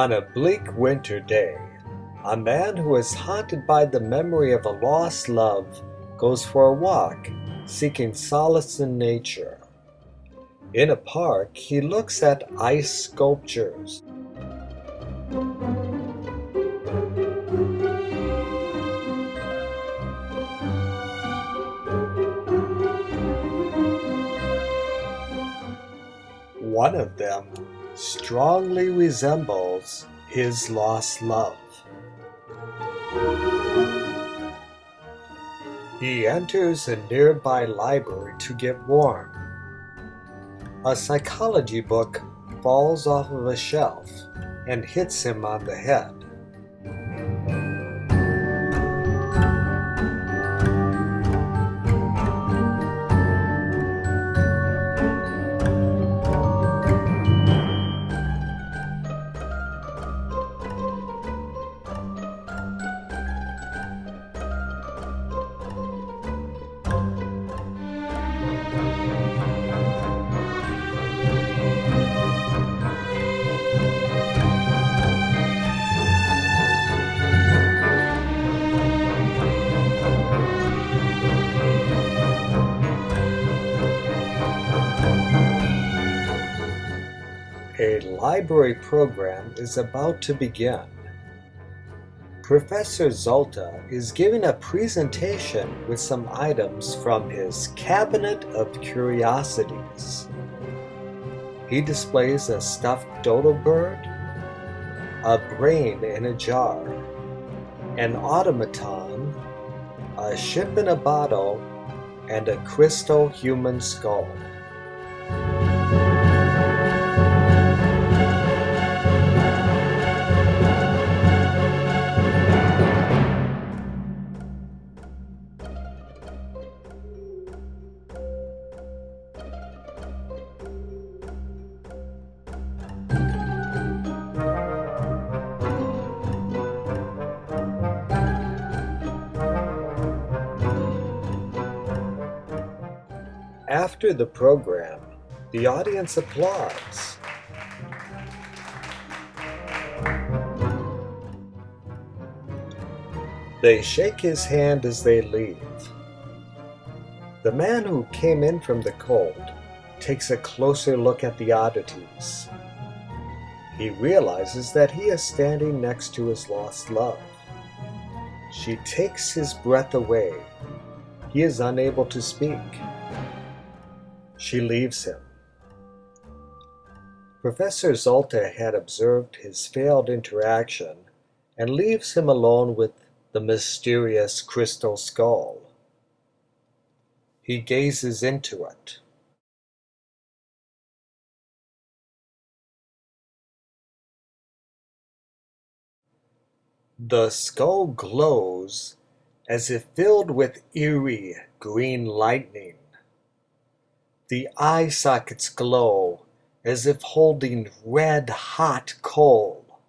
On a bleak winter day, a man who is haunted by the memory of a lost love goes for a walk, seeking solace in nature. In a park, he looks at ice sculptures. One of them strongly resembles his lost love. He enters a nearby library to get warm. A psychology book falls off of a shelf and hits him on the head. A library program is about to begin. Professor Zolta is giving a presentation with some items from his cabinet of curiosities. He displays a stuffed dodo bird, a brain in a jar, an automaton, a ship in a bottle, and a crystal human skull. After the program, the audience applauds. They shake his hand as they leave. The man who came in from the cold takes a closer look at the oddities. He realizes that he is standing next to his lost love. She takes his breath away. He is unable to speak. She leaves him. Professor Zolta had observed his failed interaction and leaves him alone with the mysterious crystal skull. He gazes into it. The skull glows as if filled with eerie green lightning. The eye sockets glow as if holding red-hot coal.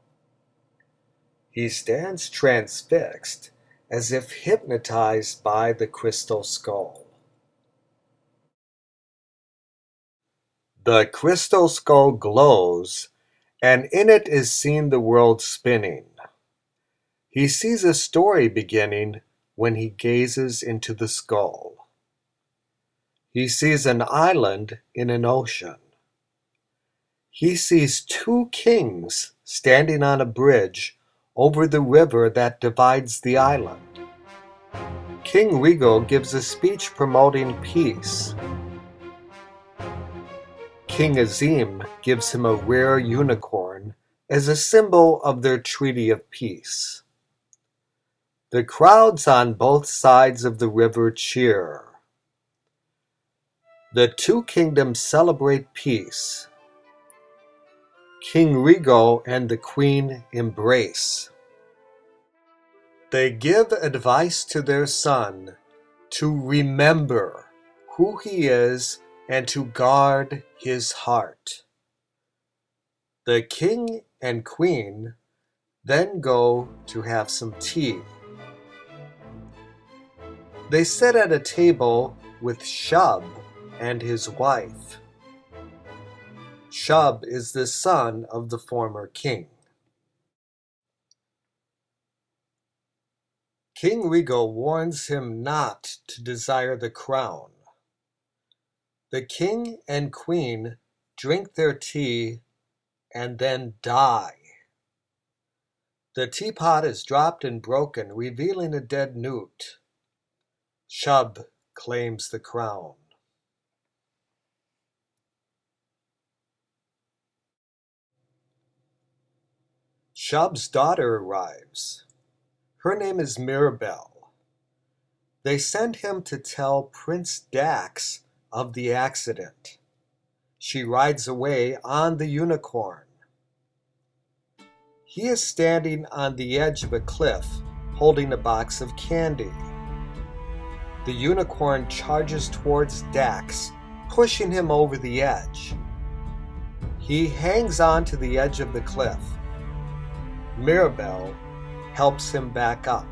He stands transfixed as if hypnotized by the crystal skull. The crystal skull glows, and in it is seen the world spinning. He sees a story beginning when he gazes into the skull. He sees an island in an ocean. He sees two kings standing on a bridge over the river that divides the island. King Regal gives a speech promoting peace. King Azim gives him a rare unicorn as a symbol of their treaty of peace. The crowds on both sides of the river cheer. The two kingdoms celebrate peace. King Regal and the Queen embrace. They give advice to their son to remember who he is and to guard his heart. The king and queen then go to have some tea. They sit at a table with Shub and his wife. Shub is the son of the former king. King Regal warns him not to desire the crown. The king and queen drink their tea and then die. The teapot is dropped and broken, revealing a dead newt. Shub claims the crown. Shub's daughter arrives. Her name is Mirabelle. They send him to tell Prince Dax of the accident. She rides away on the unicorn. He is standing on the edge of a cliff, holding a box of candy. The unicorn charges towards Dax, pushing him over the edge. He hangs on to the edge of the cliff. Mirabelle helps him back up.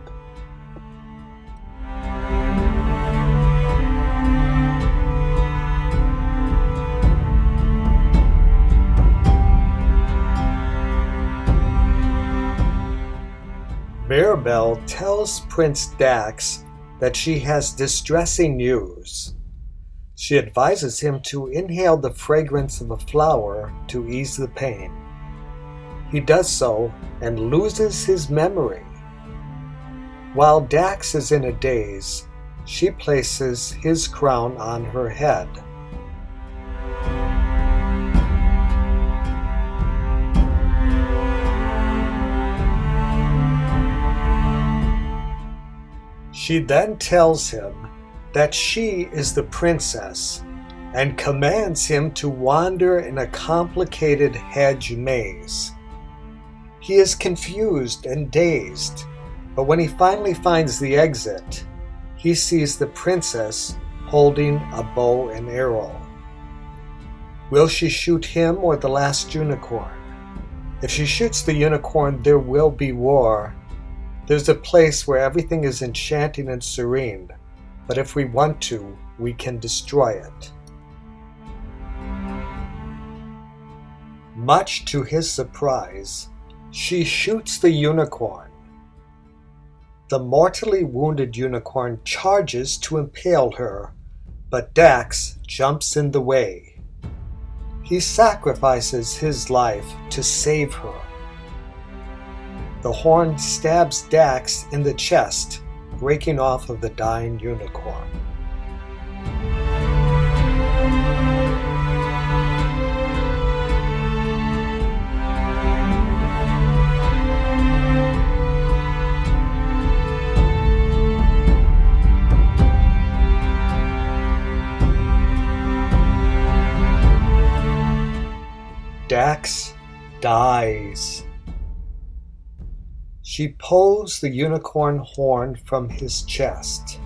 Mirabelle tells Prince Dax that she has distressing news. She advises him to inhale the fragrance of a flower to ease the pain. He does so and loses his memory. While Dax is in a daze, she places his crown on her head. She then tells him that she is the princess and commands him to wander in a complicated hedge maze. He is confused and dazed, but when he finally finds the exit, he sees the princess holding a bow and arrow. Will she shoot him or the last unicorn? If she shoots the unicorn, there will be war. There's a place where everything is enchanting and serene, but if we want to, we can destroy it. Much to his surprise, she shoots the unicorn. The mortally wounded unicorn charges to impale her, but Dax jumps in the way. He sacrifices his life to save her. The horn stabs Dax in the chest, breaking off of the dying unicorn. Dax dies. She pulls the unicorn horn from his chest.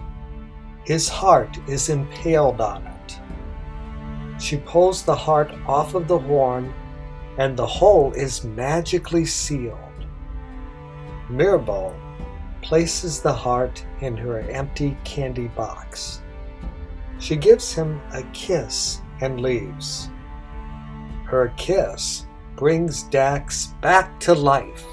His heart is impaled on it. She pulls the heart off of the horn, and the hole is magically sealed. Mirabelle places the heart in her empty candy box. She gives him a kiss and leaves. Her kiss brings Dax back to life.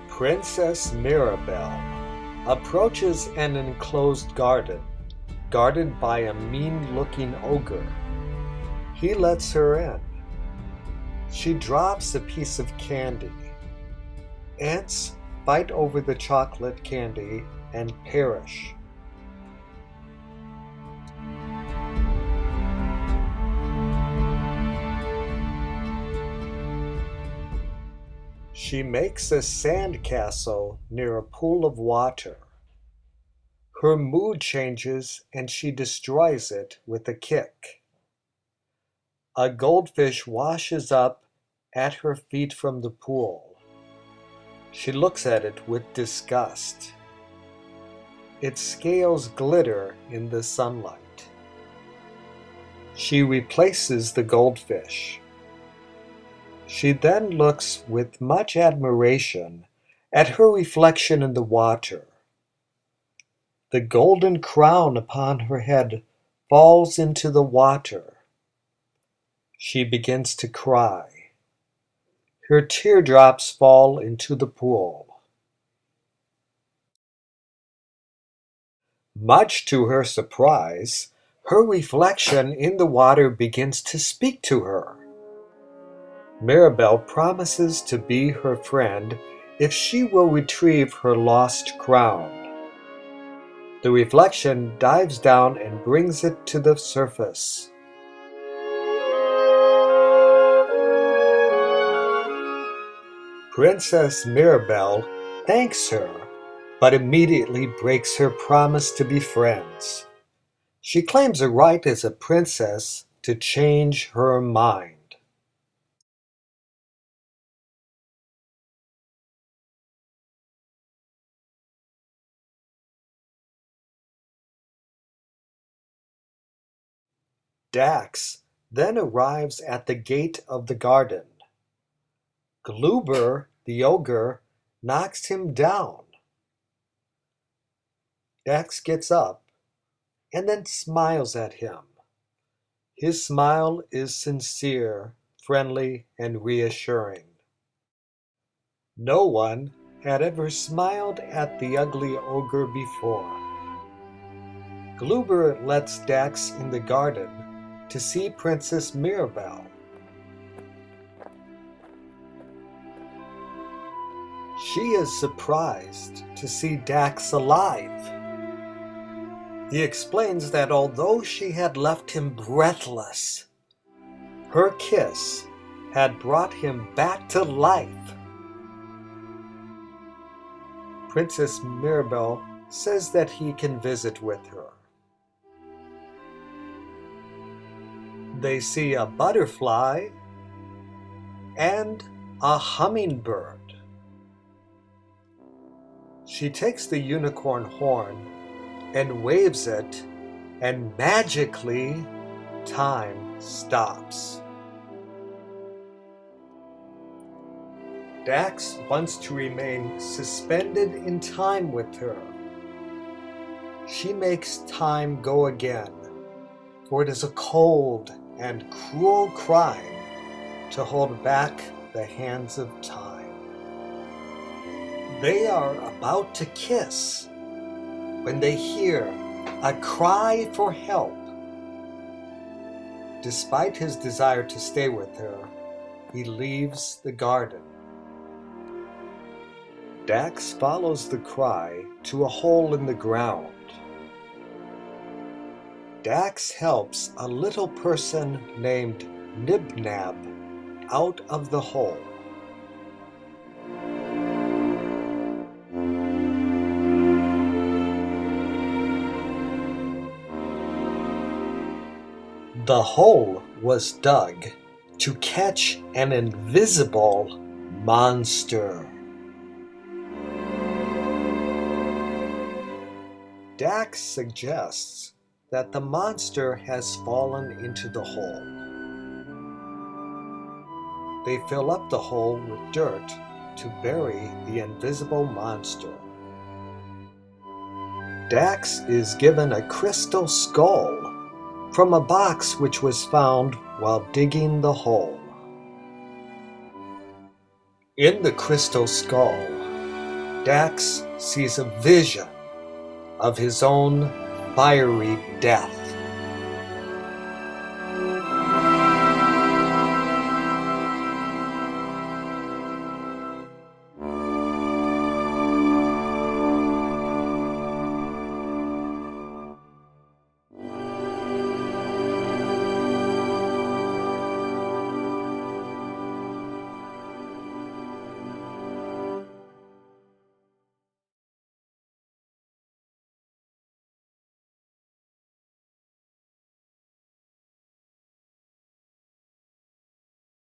Princess Mirabelle approaches an enclosed garden, guarded by a mean-looking ogre. He lets her in. She drops a piece of candy. Ants fight over the chocolate candy and perish. She makes a sand castle near a pool of water. Her mood changes and she destroys it with a kick. A goldfish washes up at her feet from the pool. She looks at it with disgust. Its scales glitter in the sunlight. She replaces the goldfish. She then looks with much admiration at her reflection in the water. The golden crown upon her head falls into the water. She begins to cry. Her teardrops fall into the pool. Much to her surprise, her reflection in the water begins to speak to her. Mirabelle promises to be her friend if she will retrieve her lost crown. The reflection dives down and brings it to the surface. Princess Mirabelle thanks her, but immediately breaks her promise to be friends. She claims a right as a princess to change her mind. Dax then arrives at the gate of the garden. Gloober, the ogre, knocks him down. Dax gets up and then smiles at him. His smile is sincere, friendly, and reassuring. No one had ever smiled at the ugly ogre before. Gloober lets Dax in the garden to see Princess Mirabelle. She is surprised to see Dax alive. He explains that although she had left him breathless, her kiss had brought him back to life. Princess Mirabelle says that he can visit with her. They see a butterfly and a hummingbird. She takes the unicorn horn and waves it, and magically, time stops. Dax wants to remain suspended in time with her. She makes time go again, for it is a cold and cruel crime to hold back the hands of time. They are about to kiss when they hear a cry for help. Despite his desire to stay with her, he leaves the garden. Dax follows the cry to a hole in the ground. Dax helps a little person named Nibnab out of the hole. The hole was dug to catch an invisible monster. Dax suggests that the monster has fallen into the hole. They fill up the hole with dirt to bury the invisible monster. Dax is given a crystal skull from a box which was found while digging the hole. In the crystal skull, Dax sees a vision of his own fiery death.